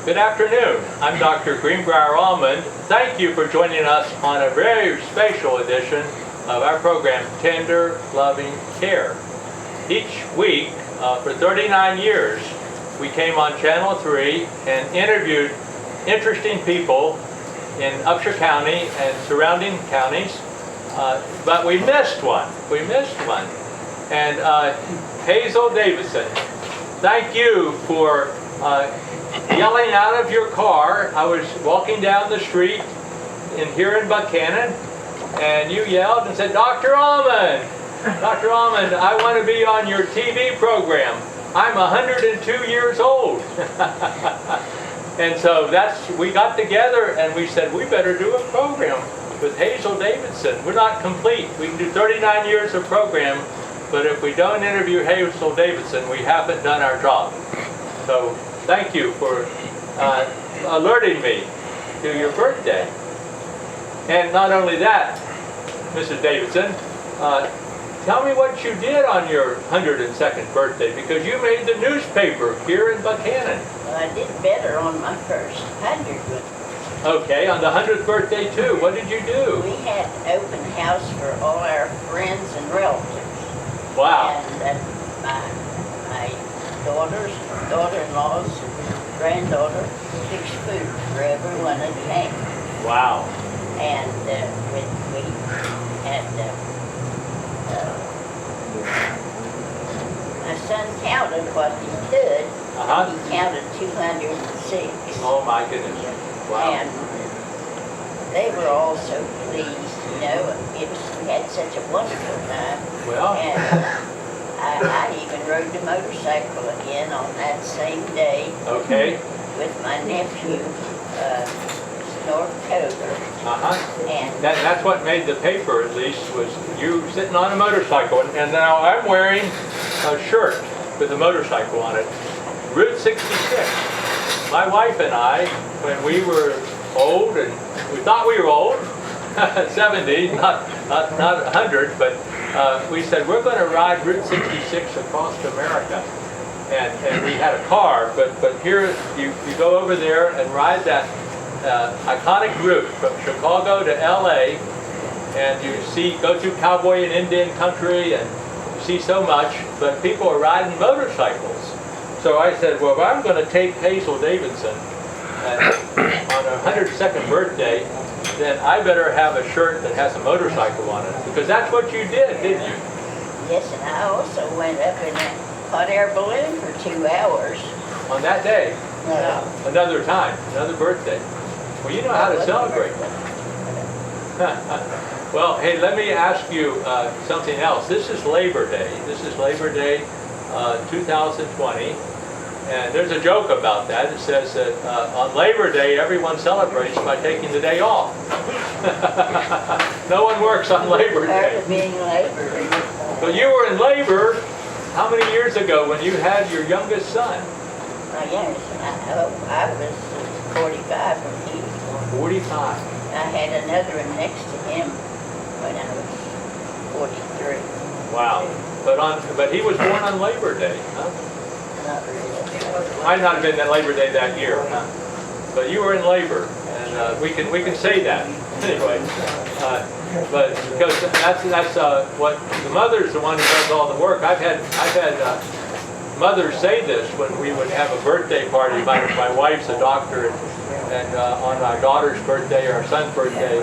Good afternoon. I'm Dr. Greenbrier Almond. Thank you for joining us on a very special edition of our program, Tender Loving Care. Each week, for 39 years, we came on Channel 3 and interviewed interesting people in Upshur County and surrounding counties, but we missed one. And Hazel Davidson, thank you for yelling out of your car. I was walking down the street here in Buchanan, and you yelled and said, Dr. Almond, I want to be on your TV program. I'm 102 years old. And so we got together and we said, we better do a program with Hazel Davidson. We're not complete. We can do 39 years of program, but if we don't interview Hazel Davidson, we haven't done our job. So thank you for alerting me to your birthday. And not only that, Mrs. Davidson, tell me what you did on your 102nd birthday, because you made the newspaper here in Buchanan. Well, I did better on my first 100th. Okay, on the 100th birthday too. What did you do? We had open house for all our friends and relatives. Wow. And my daughter-in-laws, granddaughter fixed food for everyone that came. Wow. And we had my son counted what he could. He counted 206. Oh my goodness. Wow. And they were all so pleased, you know. We had such a wonderful time. Well. And I even rode the motorcycle again on that same day. Okay. With my nephew, North Coder. And that's what made the paper, at least, was you sitting on a motorcycle. And now I'm wearing a shirt with a motorcycle on it. Route 66. My wife and I, when we were old, and we thought we were old, 70, not 100, but we said we're going to ride Route 66 across America. And we had a car, but here you go over there and ride that iconic route from Chicago to LA, and you go through cowboy and Indian country, and you see so much, but people are riding motorcycles. So I said, well, if I'm going to take Hazel Davidson on her 102nd birthday, then I better have a shirt that has a motorcycle on it, because that's what you did, didn't you? Yes, and I also went up in a hot air balloon for 2 hours. On that day? No. Another time, another birthday. Well, you know how to celebrate. Well, hey, let me ask you something else. This is Labor Day. 2020. And there's a joke about that. It says that on Labor Day, everyone celebrates by taking the day off. No one works on Labor Day. Being labor. So you were in labor how many years ago when you had your youngest son? My youngest son, I was 45 when he was born. 45. I had another one next to him when I was 43. Wow. But he was born on Labor Day, huh? Not really. Might not have been that Labor Day that year, huh? But you were in labor, and we can say that anyway. But because that's what the mother's the one who does all the work. I've had mothers say this when we would have a birthday party. My wife's a doctor, and on our daughter's birthday or our son's birthday,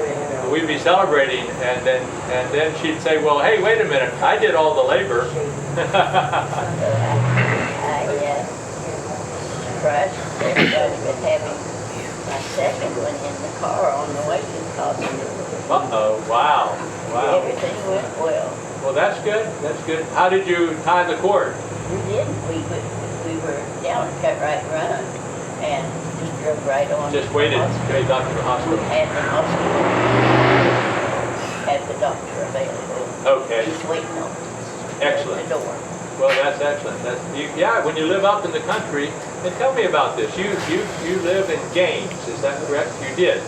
we'd be celebrating, and then she'd say, "Well, hey, wait a minute, I did all the labor." Surprised everybody with having my second one in the car on the way to the hospital. Uh-oh, wow. Everything went well. Well, that's good. How did you tie the cord? We didn't. We were down at Cut Right Run and just drove right on. Just waited straight up to the hospital. We had the hospital. Had the doctor available. Okay. He's waiting on us. Excellent. At the door. Well, that's excellent. Yeah, when you live up in the country, and tell me about this. You live in Gaines, is that correct? You did.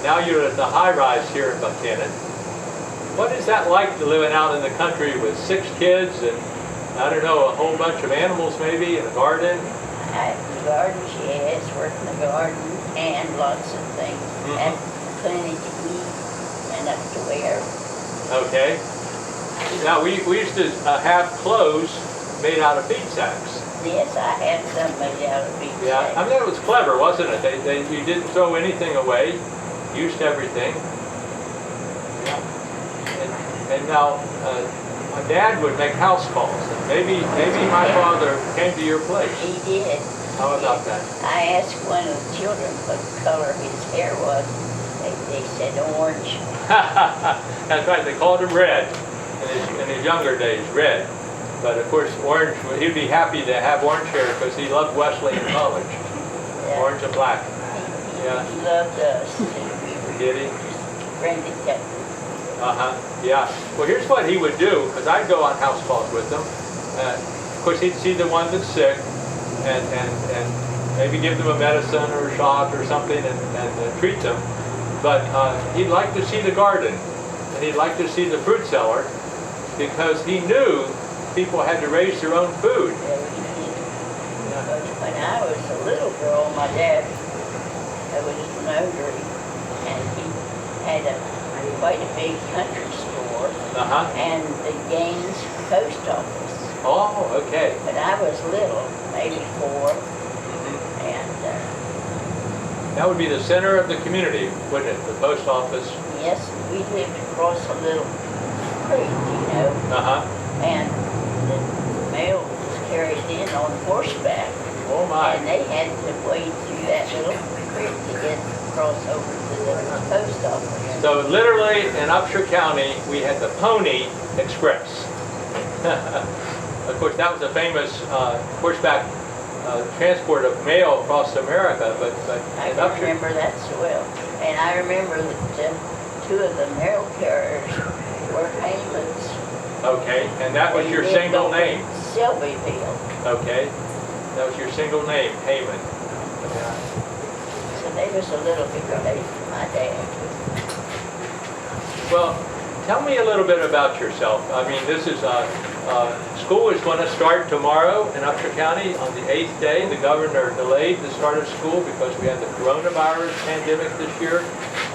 Now you're at the high-rise here in Buchanan. What is that like to living out in the country with 6 kids and, I don't know, a whole bunch of animals maybe, and a garden? The gardens, yes, work in the garden. garden and lots of things. Mhm. And plenty to eat and up to wear. Okay. Now, we used to have clothes made out of bead sacks. Yes, I had some made out of bead Yeah, I sacks. mean, that was clever, wasn't it? You didn't throw anything away, used everything. Yeah. And now, my dad would make house calls. And maybe my father came to your place. He did. How about that? I asked one of the children what color his hair was. They said orange. That's right, they called him Red in his younger days, Red. But of course, orange, he'd be happy to have orange hair because he loved Wesleyan College. Yeah. Orange and black. Yeah. He loved us. We were Did he? friendly couple. Uh-huh, yeah. Well, here's what he would do, because I'd go on house calls with him. Of course, he'd see the one that's sick and maybe give them a medicine or a shot or something and treat them. But he'd like to see the garden, and he'd like to see the fruit cellar, because he knew people had to raise their own food. Yeah, we did. But when I was a little girl, my dad was a notary, and he had quite a big country store Uh-huh. and the Gaines post office. Oh, okay. But I was little, maybe 4, Mhm. and That would be the center of the community, wouldn't it? The post office. yes, we lived across a little creek, you know, Uh-huh. and the mail was carried in on horseback, Oh, my. and they had to wade through that little creek to get across over to the post office. So literally in Upshur County, we had the Pony Express. Of course, that was a famous horseback transport of mail across America, but I in can Upshur, remember that so well. And I remember that 2 of the mail carriers were Haymans. okay, and that was They your lived single over name. Shelbyville. Okay, that was your single name, Heyman. Yeah. So they was a little bit away from my dad. Well, tell me a little bit about yourself. I mean, this is school is going to start tomorrow in Upshur County on the 8th day. The governor delayed the start of school because we had the coronavirus pandemic this year,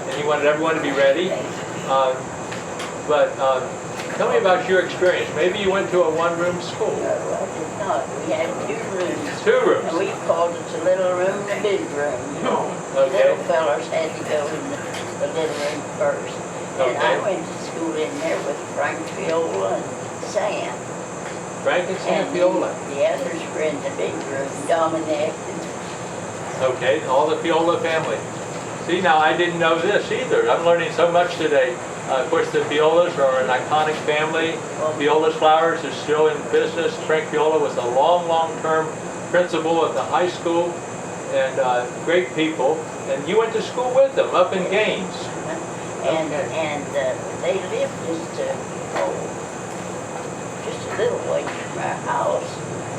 and he wanted everyone to be ready. But tell me about your experience. Maybe you went to a one-room school. No, I did not. We had 2 rooms. 2 rooms. And we called it the little room and the big room. The Okay. little fellas had to go in the little room first. And Okay. I went to school in there with Frank Viola and Sam. Frank and Sam And Fiola. the others were in the big room, Dominic and Okay, all the Fiola family. See, now I didn't know this either. I'm learning so much today. Of course, the Fiolas are an iconic family. Fiola's Flowers is still in business. Frank Fiola was a long-term principal at the high school, and great people. And you went to school with them up in Gaines. and they lived just a little way from our house,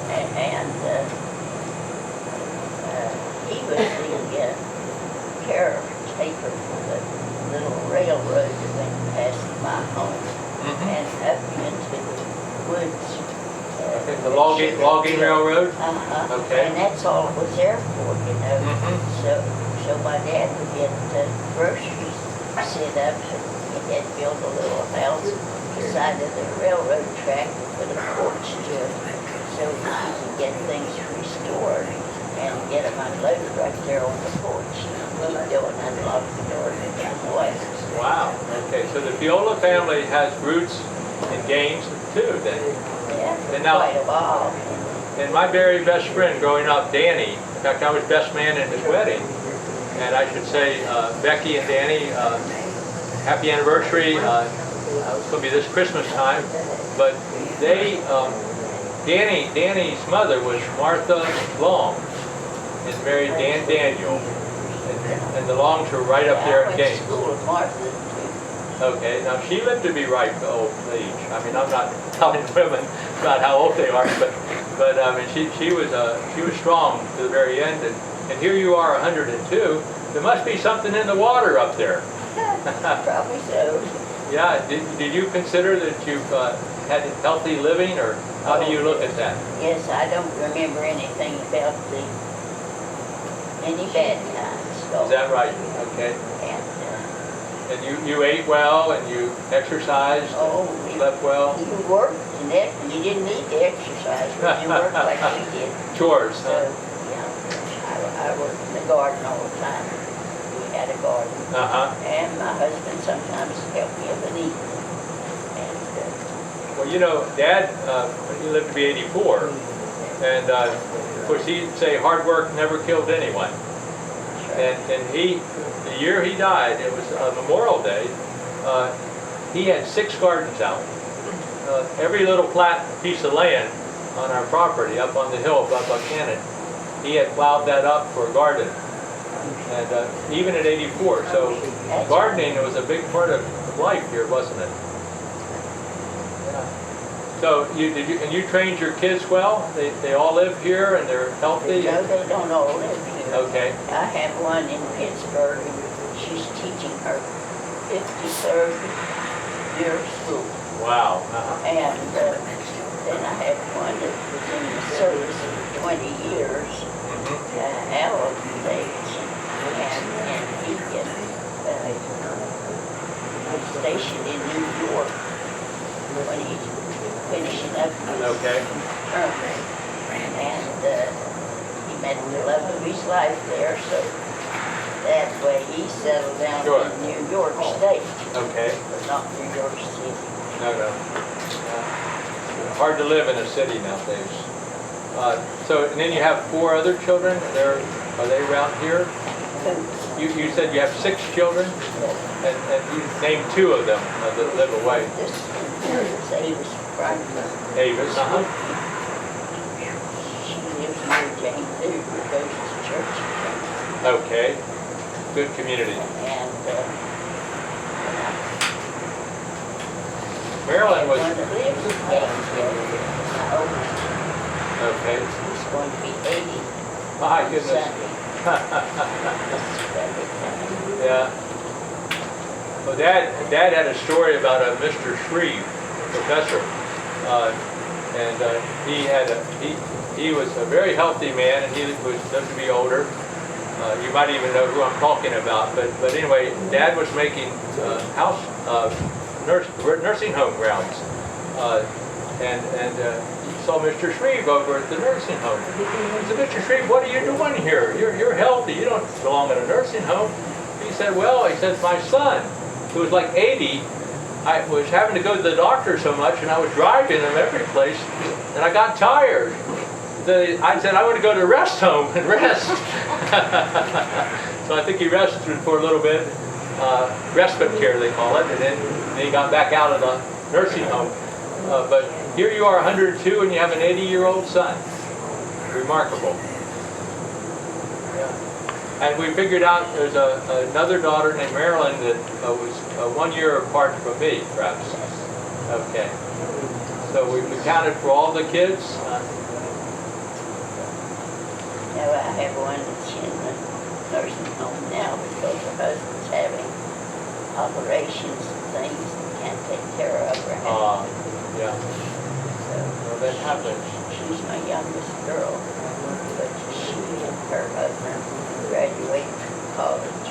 and he was the caretaker for the little railroad that went past my home and up into the woods. Okay, the logging railroad. Uh-huh. Okay. And that's all it was there for, you know. Mhm. So my dad would get the groceries set up, and he had built a little house beside of the railroad track with a porch to it, so he could get things restored and get them unloaded right there on the porch. He'd go and unlock the door and get away. Wow. Okay, so the Fiola family has roots in Gaines too. Then. Yeah, for And now- quite a while. And my very best friend growing up, Danny, in fact, I was best man in his wedding. And I should say, Becky and Danny, happy anniversary. It's going to be this Christmas time. But they, Danny's mother was Martha Long and married Dan Daniel. And the Longs were right up there I in went to Gaines. school with Martha too. Okay, now she lived to be ripe to old age. I mean, I'm not telling women about how old they are, but I mean, she was strong to the very end. And here you are, 102. There must be something in the water up there. Probably so. Yeah. Did you consider that you've had healthy living, or how do you look at that? Yes, I don't remember anything about the many bad times. Is that right? Okay. And, And you ate well and you exercised, oh, slept well? you worked and that, you didn't need to exercise, but you worked like we did. Chores, So, huh? yeah, I worked in the garden all the time. We had a garden. Uh-huh. And my husband sometimes helped me with eating. And, Well, you know, Dad, he lived to be 84, and of course he'd say hard work never killed anyone. And he, the year he died, it was Memorial Day, he had 6 gardens out. Every little flat piece of land on our property up on the hill above Buchanan, he had plowed that up for a garden. And even at 84, so gardening was a big part of life here, wasn't it? Yeah. So you trained your kids well? They all live here and they're healthy? no, they don't all live here. Okay. I have one in Pittsburgh, and she's teaching her 53rd year of school. Wow. And then I have one that was in the service for 20 years, Harold Davidson, and he was stationed in New York when he's finishing up his Okay. term. And he met the love of his life there, so that way he settled down Sure. in New York State, Okay. but not New York City. No. Hard to live in a city nowadays. So, and then you have 4 other children. Are they around here? You said you have 6 children, and you named 2 of them that live away. This is Avis Franklin. Avis, She lives near Jane Hoover, goes to church. Okay. Good community. And Marilyn was. one that lives in Gainesville, my oldest, Okay. he's going to be 80 My on goodness. Sunday. This is very kind. Yeah. Well, Dad had a story about a Mr. Shreve, professor, and he was a very healthy man, and he was lived to be older. You might even know who I'm talking about, but anyway, Dad was making nursing home rounds, and he saw Mr. Shreve over at the nursing home. He said, "Mr. Shreve, what are you doing here? You're healthy. You don't belong in a nursing home." He said, "Well," he said, "my son, who was like 80, I was having to go to the doctor so much, and I was driving him every place, and I got tired. I said, I want to go to the rest home and rest." So I think he rested for a little bit, respite care they call it, and then he got back out of the nursing home. But here you are 102 and you have an 80-year-old son. Remarkable. Yeah. And we figured out there's another daughter named Marilyn that was 1 year apart from me, perhaps. Okay. So we counted for all the kids. Now I have one that's in the nursing home now because her husband's having operations and things that can't take care of her. Yeah. So Well, that happens. she's my youngest girl, but she and her husband graduated from college,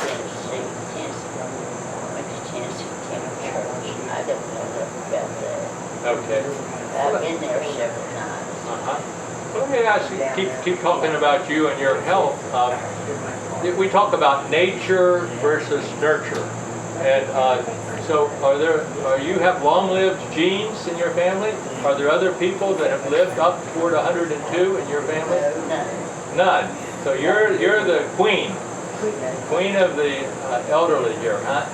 Tennessee, went to Tennessee Church. I don't know enough about that. Okay. I've been there several times. Let me ask you, keep talking about you and your health. We talk about nature versus nurture, and so you have long-lived genes in your family? Are there other people that have lived up toward 102 in your family? None. None. So you're the queen of the elderly here, huh?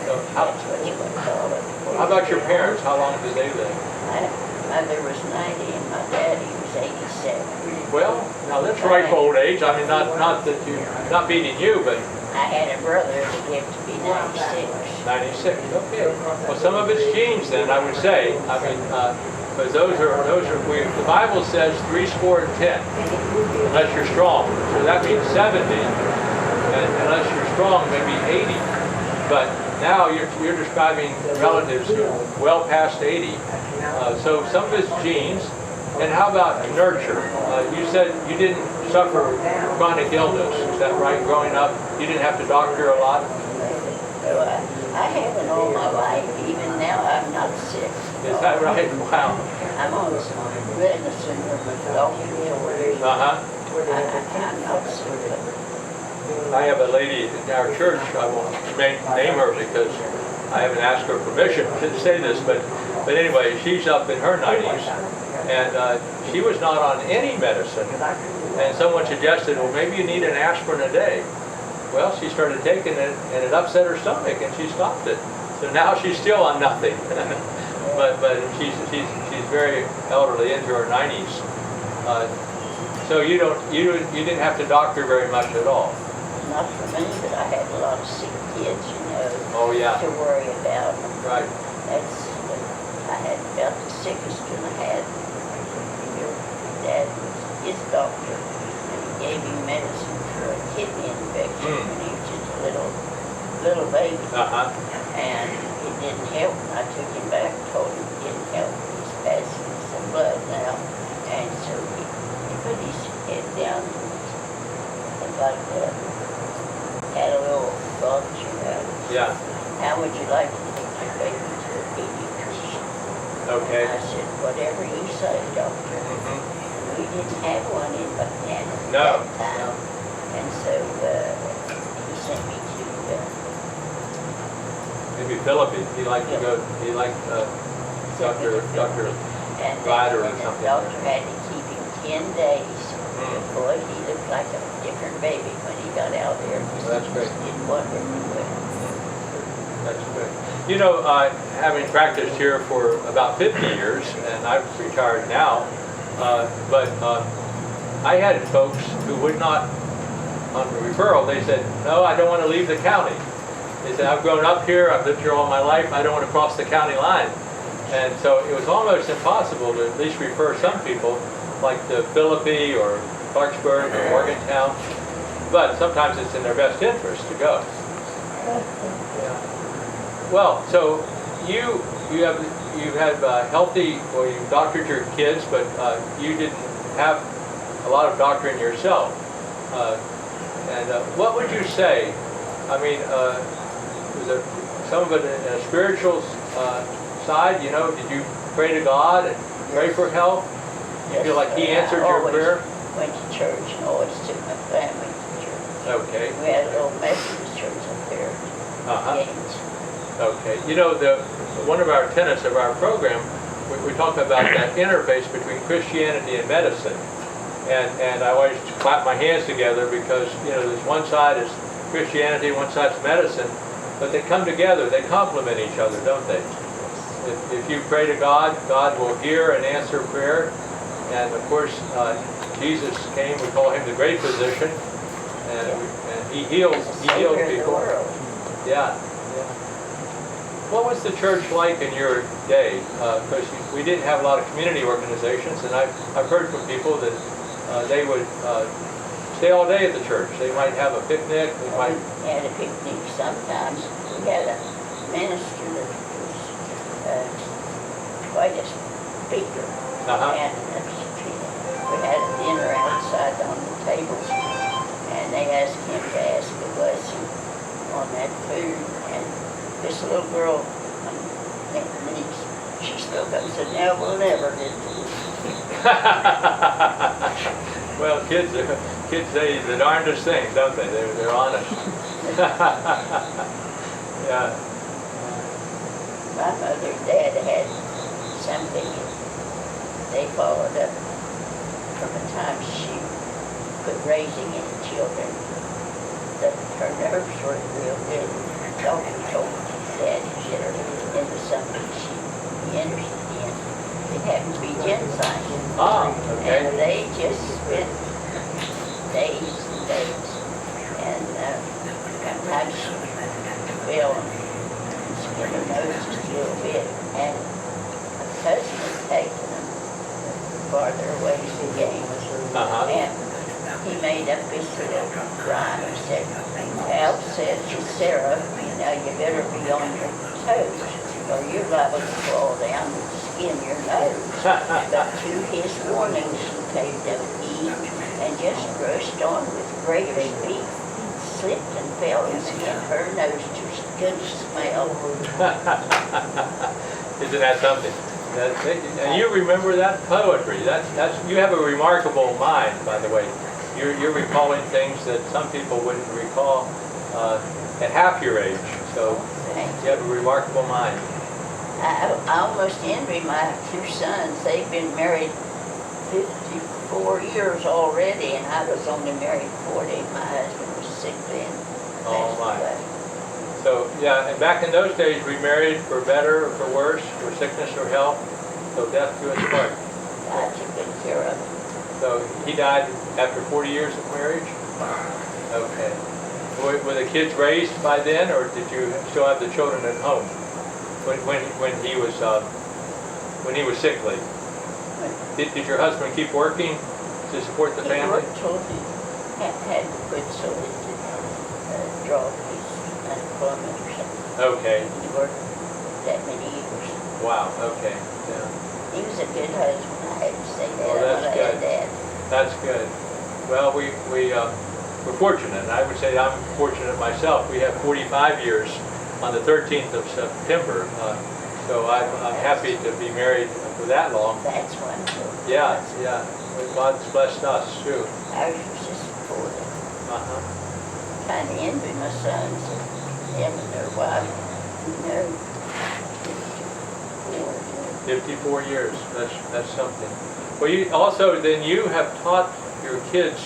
So That's what you would call it. how about your parents? How long did they live? My mother was 90 and my daddy was 87. Well, now that's ripe old age. I mean, not beating you, but I had a brother that lived to be 96. 96. Okay. Well, some of it's genes then, I would say. I mean, because the Bible says 70, unless you're strong. So that means 70, and unless you're strong, maybe 80. But now you're describing relatives who are well past 80. So some of it's genes. And how about nurture? You said you didn't suffer chronic illness. Is that right? Growing up, you didn't have to doctor a lot? So I haven't all my life. Even now, I'm not sick. Is that right? Wow. I'm on medicine for doctor orders. Uh-huh. I'm not sick. I have a lady in our church, I won't name her because I haven't asked her permission to say this, but anyway, she's up in her 90s, and she was not on any medicine, and someone suggested, well, maybe you need an aspirin a day. Well, she started taking it, and it upset her stomach, and she stopped it. So now she's still on nothing. but she's very elderly, into her 90s. So you didn't have to doctor very much at all. Not for me, but I had a lot of sick kids, you know, Oh yeah. to worry about. Right. I had about the sickest one I had. Your dad was his doctor, and he gave him medicine for a kidney infection when he was just a little baby. Uh-huh. And it didn't help. I took him back, told him it didn't help. He's passing some blood now. And so he put his head down and like that. Had a little thought, you know. Yeah. How would you like to take your baby to a pediatrician? Okay. I said, whatever you say, doctor. Mm-hmm. We didn't have one in Buchanan at No. that time. And so he sent me to Maybe Philip, he liked to go, he liked Dr. and Ryder or and something. the doctor had to keep him 10 days. Mm. Boy, he looked like a different baby when he got out there. Well, that's great. Didn't wonder if he would. That's good. You know, having practiced here for about 50 years, and I've retired now, but I had folks who would not, on referral, they said, no, I don't want to leave the county. They said, I've grown up here, I've lived here all my life, I don't want to cross the county line. And so it was almost impossible to at least refer some people, like to Philippi or Clarksburg or Morgantown. But sometimes it's in their best interest to go. Yeah. Well, so you have healthy, well, you doctored your kids, but you didn't have a lot of doctoring yourself. What would you say? I mean, was there some of it in a spiritual side? You know, did you pray to God and pray for help? You feel like He answered your prayer? Went to church and always took my family to church. Okay. We had a little Methodist church up there. Gaines. Okay. You know, one of our tenets of our program, we talk about that interface between Christianity and medicine. And I always clap my hands together because, you know, there's one side is Christianity, one side's medicine, but they come together, they complement each other, don't they? If you pray to God, God will hear and answer prayer. And of course, Jesus came, we call Him the great physician, and He healed people. Yeah. What was the church like in your day? Because we didn't have a lot of community organizations, and I've heard from people that they would stay all day at the church. They might have a picnic. They might. We had a picnic sometimes. We had a minister that was quite a speaker. And we had a dinner outside on the tables, and they asked him to ask a blessing on that food. And this little girl, she spoke up and said, "No, we'll never get to this." Well, kids say the darndest things, don't they? They're honest. Yeah. My mother and dad had something they followed up from the time she quit raising any children. That her nerves were real good. The doctor told Dad to get her into something she'd be interested in. It happened to be ginseng. Ah, okay. And they just spent days and days. And sometimes she fell and skinned her nose just a little bit. And a cousin had taken them farther away to the game. And he made up this little rhyme and said, "Al said to Sarah, now you better be on your toes, or you're liable to fall down and skin your nose." But to his warning, she paid no heed, and just brushed on with greater speed. Slipped and fell and skinned her nose just couldn't smell. Isn't that something? And you remember that poetry. You have a remarkable mind, by the way. You're recalling things that some people wouldn't recall at half your age. So you have a remarkable mind. I almost envy my two sons. They've been married 54 years already, and I was only married 40. My husband was sick then. Oh my. So yeah, and back in those days, we married for better or for worse, for sickness or health. So death do us part. God took good care of him. So he died after 40 years of marriage? Okay. Were the kids raised by then, or did you still have the children at home when he was sickly? Did your husband keep working to support the family? He worked till he had to quit so he could draw his unemployment or something. Okay. He worked that many years. Wow. Okay. Yeah. He was a good husband. I had to say that. Well, that's I good. had that. That's good. Well, we're fortunate. I would say I'm fortunate myself. We have 45 years on the 13th of September. So I'm happy to be married for that long. That's wonderful. Yeah, yeah. God's blessed us too. Ours was just 40. Kind of envy my sons and them and their wife. You know, 54 years. That's something. Well, you have taught your kids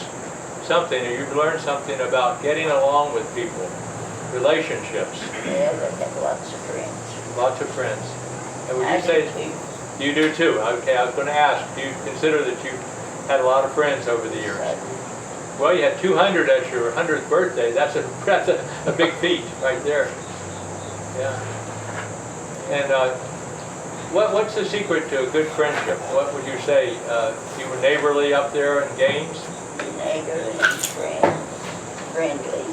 something, or you've learned something about getting along with people, relationships. Yeah, they have lots of friends. Lots of friends. And would I you say do too. you do too? Okay, I was going to ask. Do you consider that you've had a lot of friends over the years? Well, you had 200 at your 100th birthday. That's a big feat right there. Yeah. And what's the secret to a good friendship? What would you say? You were neighborly up there in Gaines? Neighborly and friendly.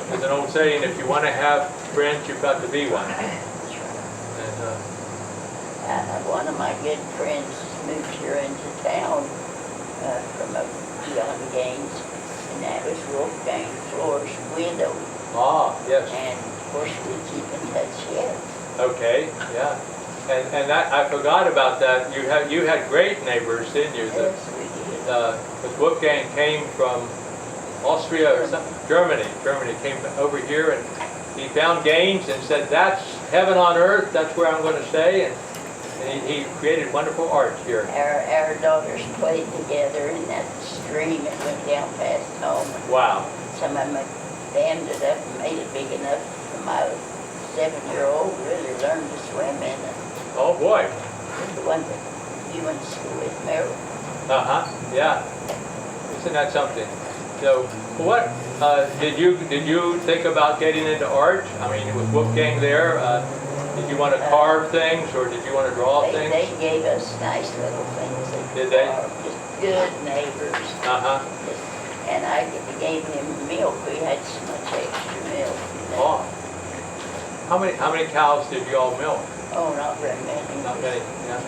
There's an old saying: if you want to have friends, you've got to be one. And one of my good friends moved here into town from beyond Gaines, and that was Wolfgang Floor's widow. Ah, yes. And of course we keep in touch yet. Okay, yeah. And that, I forgot about that. You had great neighbors, didn't you? Yes, we did. The Wolfgang came from Austria or something, Germany came over here, and he found Gaines and said, "That's heaven on earth. That's where I'm going to stay." And he created wonderful art here. Our daughters played together in that stream that went down past home. Wow. Some of them dammed it up and made it big enough for my 7-year-old really learned to swim in it. Oh boy. The one that you went to school with, Merrill. Yeah. Isn't that something? So, what did you think about getting into art? I mean, with Wolfgang there, did you want to carve things, or did you want to draw things? They gave us nice little things. Did they? Just good neighbors. And I gave him milk. We had so much extra milk. Oh. How many cows did you all milk? Oh, not very many. Not many. Yeah.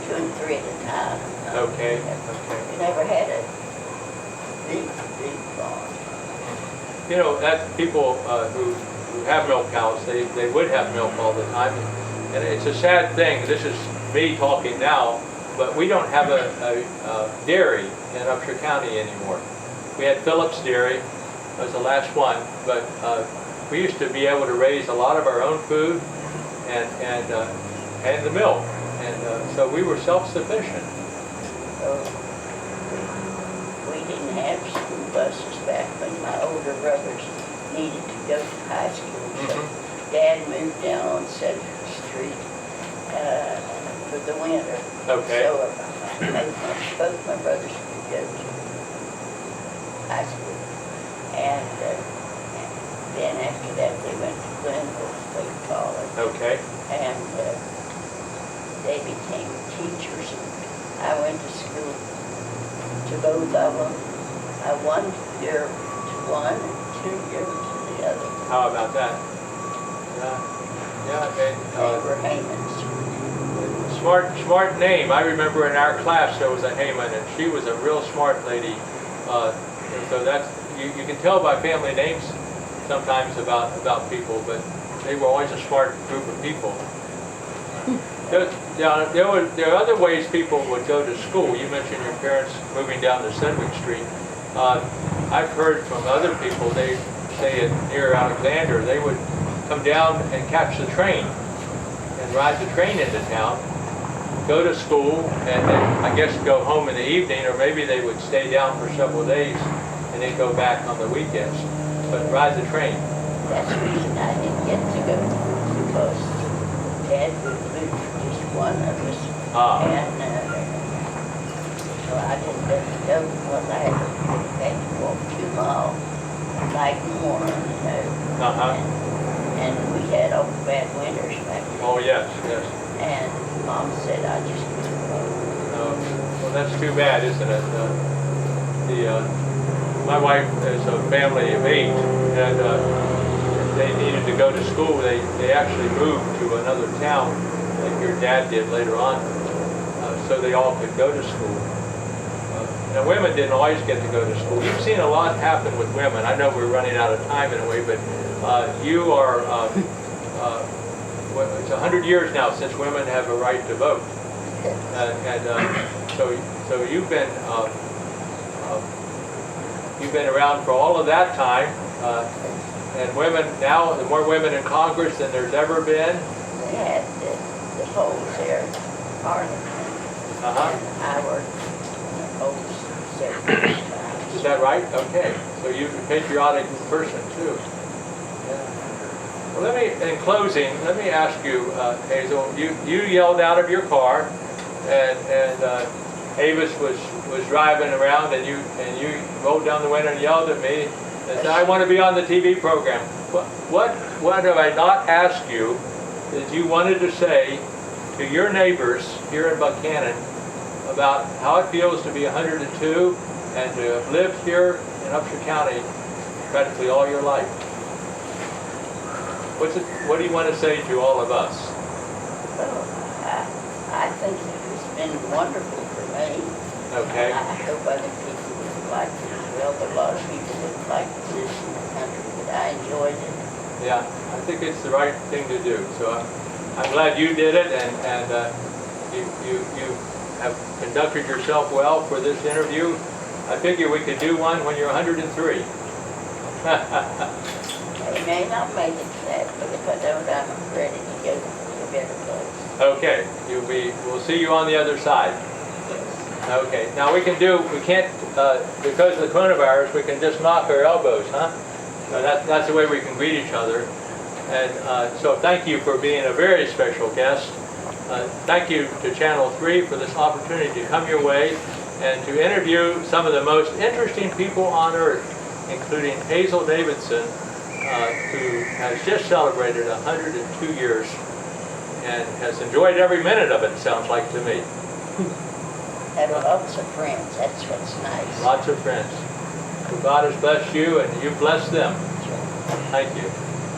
2 and 3 at a time. Okay. We never had a big farm. You know, that people who have milk cows, they would have milk all the time, and it's a sad thing. This is me talking now, but we don't have a dairy in Upshur County anymore. We had Phillips Dairy, that was the last one, but we used to be able to raise a lot of our own food and the milk, and so we were self-sufficient. We didn't have school buses back when my older brothers needed to go to high school. So Dad moved down on 7th Street for the winter. Okay. So both my brothers could go to high school. And then after that they went to Glenville State College. Okay. And they became teachers. I went to school to both of them. 1 year to one and 2 years to the other. How about that? Yeah. They were Haman's. Smart name. I remember in our class there was a Heyman, and she was a real smart lady. And so that's you can tell by family names sometimes about people, but they were always a smart group of people. There are other ways people would go to school. You mentioned your parents moving down to Sedgwick Street. I've heard from other people, they say near Alexander, they would come down and catch the train and ride the train into town, go to school, and then I guess go home in the evening, or maybe they would stay down for several days and then go back on the weekends, but ride the train. That's the reason I didn't get to go, because Dad would move just one of us. And so I didn't get to go because I had to walk 2 miles, like more, And we had all bad winters back then. Oh, yes. And Mom said I just couldn't go. Well, that's too bad, isn't it? My wife is a family of 8, and they needed to go to school. They actually moved to another town, like your dad did later on, so they all could go to school. Now, women didn't always get to go to school. You've seen a lot happen with women. I know we're running out of time in a way, but you are, it's 100 years now since women have a right to vote. So you've been around for all of that time. And women now, there are more women in Congress than there's ever been. They had the polls there in Parliament. And I worked in the polls several times. Is that right? Okay. So you're a patriotic person too. Yeah. Well, in closing, let me ask you, Hazel, you yelled out of your car, and Avis was driving around, and you rolled down the window and yelled at me and said, "I want to be on the TV program." What have I not asked you that you wanted to say to your neighbors here in Buchanan about how it feels to be 102 and to have lived here in Upshur County practically all your life? What do you want to say to all of us? Well, I think it's been wonderful for me. Okay. I hope other people would like it as well. There are a lot of people that like to live in the country, but I enjoyed it. Yeah, I think it's the right thing to do. So I'm glad you did it, and you have conducted yourself well for this interview. I figure we could do one when you're 103. I may not make it to that, but if I don't, I'm ready to go to a better place. Okay, we'll see you on the other side. Okay, now we can't, because of the coronavirus, we can just knock our elbows, huh? So that's the way we can greet each other. And so thank you for being a very special guest. Thank you to Channel 3 for this opportunity to come your way and to interview some of the most interesting people on earth, including Hazel Davidson, who has just celebrated 102 years and has enjoyed every minute of it, sounds like to me. Have lots of friends, that's what's nice. Lots of friends. So God has blessed you and you've blessed them. Sure. Thank you.